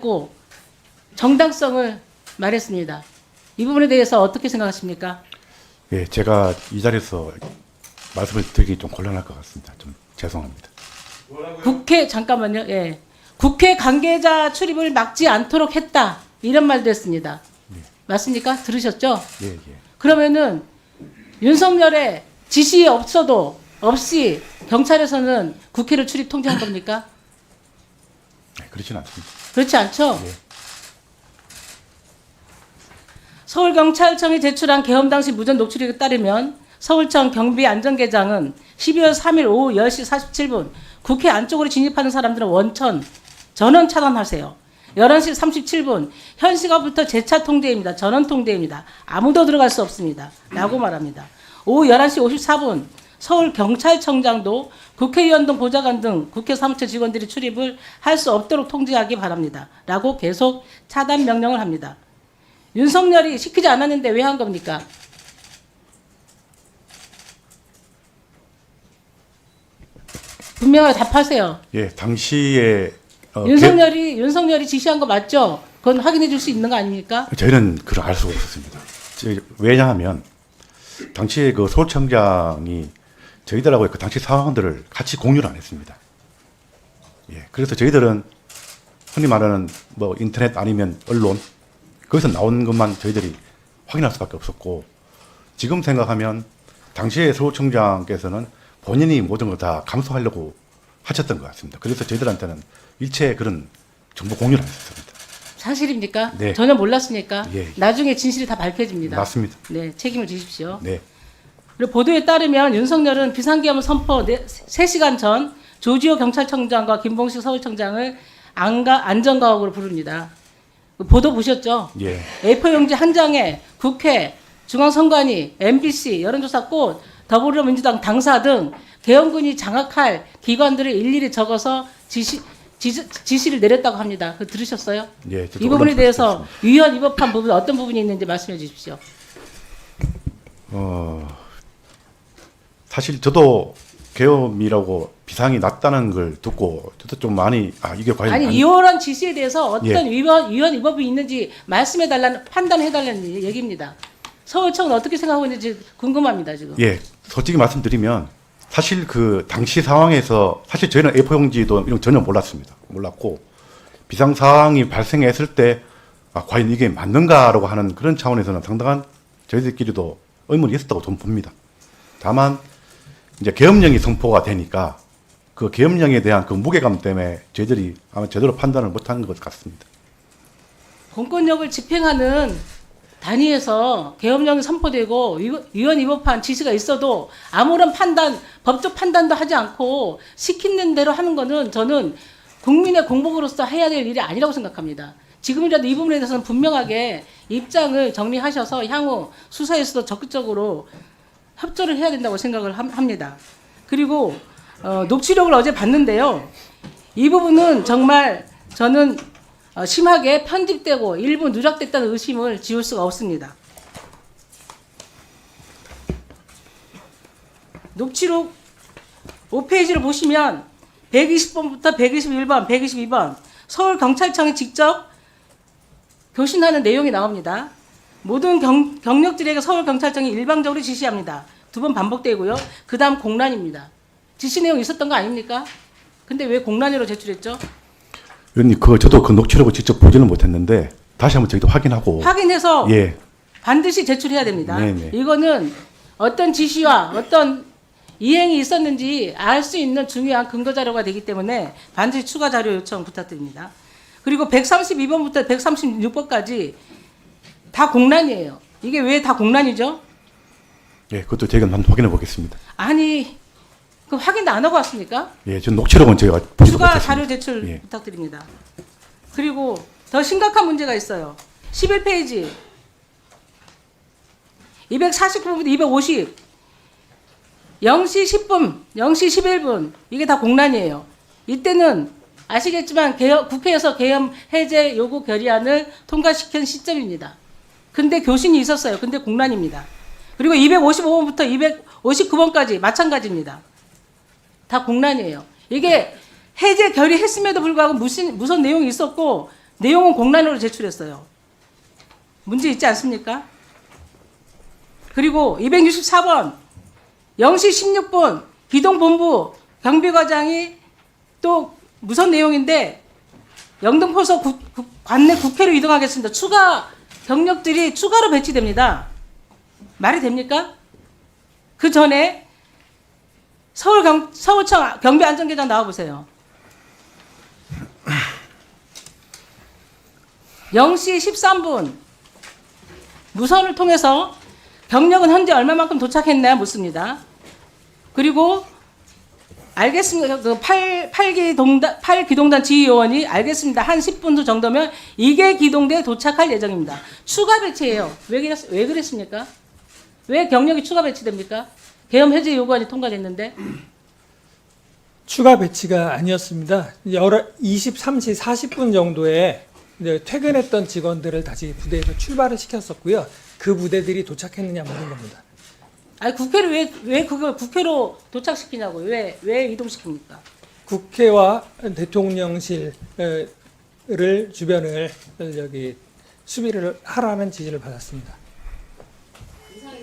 고 정당성을 말했습니다. 이 부분에 대해서 어떻게 생각하십니까? 예, 제가 이 자리에서 말씀을 드리기 좀 곤란할 것 같습니다. 좀 죄송합니다. 국회 잠깐만요. 예. 국회 관계자 출입을 막지 않도록 했다. 이런 말도 했습니다. 예. 맞습니까? 들으셨죠? 예, 예. 그러면은 윤석열의 지시 없이 경찰에서는 국회를 출입 통제한 겁니까? 네, 그렇진 않습니다. 그렇지 않죠? 예. 서울경찰청이 제출한 계엄 당시 무전 녹취록에 따르면 서울청 경비안전계장은 12월 3일 오후 10시 47분 국회 안쪽으로 진입하는 사람들은 전원 차단하세요. 11시 37분 현 시각부터 재차 통제입니다. 전원 통제입니다. 아무도 들어갈 수 없습니다. 라고 말합니다. 오후 11시 54분 서울경찰청장도 국회의원 등 보좌관 등 국회 사무처 직원들이 출입을 할 수 없도록 통제하기 바랍니다. 라고 계속 차단 명령을 합니다. 윤석열이 시키지 않았는데 왜 한 겁니까? 분명하게 답하세요. 예, 당시에 윤석열이 지시한 거 맞죠? 그건 확인해 줄 수 있는 거 아닙니까? 저희는 그걸 알 수가 없었습니다. 왜냐하면 당시에 그 서울청장이 저희들하고 그 당시 상황들을 같이 공유를 안 했습니다. 예, 그래서 저희들은 흔히 말하는 뭐 인터넷 아니면 언론 거기서 나온 것만 저희들이 확인할 수밖에 없었고, 지금 생각하면 당시에 서울청장께서는 본인이 모든 걸 다 감수하려고 하셨던 것 같습니다. 그래서 저희들한테는 일체 그런 정보 공유를 안 했습니다. 사실입니까? 네. 전혀 몰랐으니까 예. 나중에 진실이 다 밝혀집니다. 맞습니다. 네, 책임을 지십시오. 네. 그리고 보도에 따르면 윤석열은 비상계엄 선포 3시간 전 조지호 경찰청장과 김봉식 서울청장을 안전가옥으로 부릅니다. 보도 보셨죠? 예. A4 용지 한 장에 국회, 중앙선관위, MBC, 여론조사꽃, 더불어민주당 당사 등 계엄군이 장악할 기관들을 일일이 적어서 지시를 내렸다고 합니다. 그거 들으셨어요? 예. 이 부분에 대해서 위헌 위법한 부분 어떤 부분이 있는지 말씀해 주십시오. 사실 저도 계엄이라고 비상이 났다는 걸 듣고 저도 좀 많이 이게 과연 아니 이런 지시에 대해서 어떤 예. 위헌 위법이 있는지 말씀해 달라는 판단해 달라는 얘기입니다. 서울청은 어떻게 생각하고 있는지 궁금합니다 지금. 예, 솔직히 말씀드리면 사실 그 당시 상황에서 사실 저희는 A4 용지도 이런 거 전혀 몰랐고 비상 상황이 발생했을 때 과연 이게 맞는가라고 하는 그런 차원에서는 상당한 저희들끼리도 의문이 있었다고 좀 봅니다. 다만 이제 계엄령이 선포가 되니까 그 계엄령에 대한 그 무게감 때문에 저희들이 아마 제대로 판단을 못한 것 같습니다. 공권력을 집행하는 단위에서 계엄령이 선포되고 위헌 위법한 지시가 있어도 아무런 법적 판단도 하지 않고 시키는 대로 하는 거는 저는 국민의 공복으로서 해야 될 일이 아니라고 생각합니다. 지금이라도 이 부분에 대해서는 분명하게 입장을 정리하셔서 향후 수사에서도 적극적으로 협조를 해야 된다고 생각을 합니다. 그리고 녹취록을 어제 봤는데요. 이 부분은 정말 저는 심하게 편집되고 일부 누락됐다는 의심을 지울 수가 없습니다. 녹취록 5페이지를 보시면 120번부터 121번, 122번 서울경찰청이 직접 교신하는 내용이 나옵니다. 모든 경력들에게 서울경찰청이 일방적으로 지시합니다. 2번 반복되고요. 그 다음 공란입니다. 지시 내용 있었던 거 아닙니까? 근데 왜 공란으로 제출했죠? 의원님, 저도 그 녹취록을 직접 보지는 못했는데 다시 한번 저희도 확인해서 예. 반드시 제출해야 됩니다. 네네. 이거는 어떤 지시와 어떤 이행이 있었는지 알 수 있는 중요한 근거 자료가 되기 때문에 반드시 추가 자료 요청 부탁드립니다. 그리고 132번부터 136번까지 다 공란이에요. 이게 왜 다 공란이죠? 예, 그것도 제가 한번 확인해 보겠습니다. 아니, 그 확인도 안 하고 왔습니까? 예, 전 녹취록은 제가 보지도 추가 못했습니다. 자료 제출 예. 부탁드립니다. 그리고 더 심각한 문제가 있어요. 11페이지 249분부터 250 0시 10분, 0시 11분 이게 다 공란이에요. 이때는 아시겠지만 국회에서 계엄 해제 요구 결의안을 통과시킨 시점입니다. 근데 교신이 있었어요. 근데 공란입니다. 그리고 255번부터 259번까지 마찬가지입니다. 다 공란이에요. 이게 해제 결의했음에도 불구하고 무슨 내용이 있었고 내용은 공란으로 제출했어요. 문제 있지 않습니까? 그리고 264번 0시 16분 기동본부 경비과장이 또 무선 내용인데 영등포서 관내 국회로 이동하겠습니다. 추가 경력들이 추가로 배치됩니다. 말이 됩니까? 그 전에 서울청 경비안전계장 나와보세요. 0시 13분 무선을 통해서 경력은 현재 얼마만큼 도착했나요? 묻습니다. 그리고 알겠습니다. 그 8기동단 지휘요원이 알겠습니다. 한 10분 후 정도면 이계 기동대에 도착할 예정입니다. 추가 배치예요. 왜 그랬습니까? 왜 경력이 추가 배치됩니까? 계엄 해제 요구안이 통과됐는데. 추가 배치가 아니었습니다. 23시 40분 정도에 이제 퇴근했던 직원들을 다시 부대에서 출발을 시켰었고요. 그 부대들이 도착했느냐 묻는 겁니다. 아니 국회를 왜 그걸 국회로 도착시키냐고요? 왜 이동시킵니까? 국회와 대통령실을 주변을 수비를 하라는 지시를 받았습니다.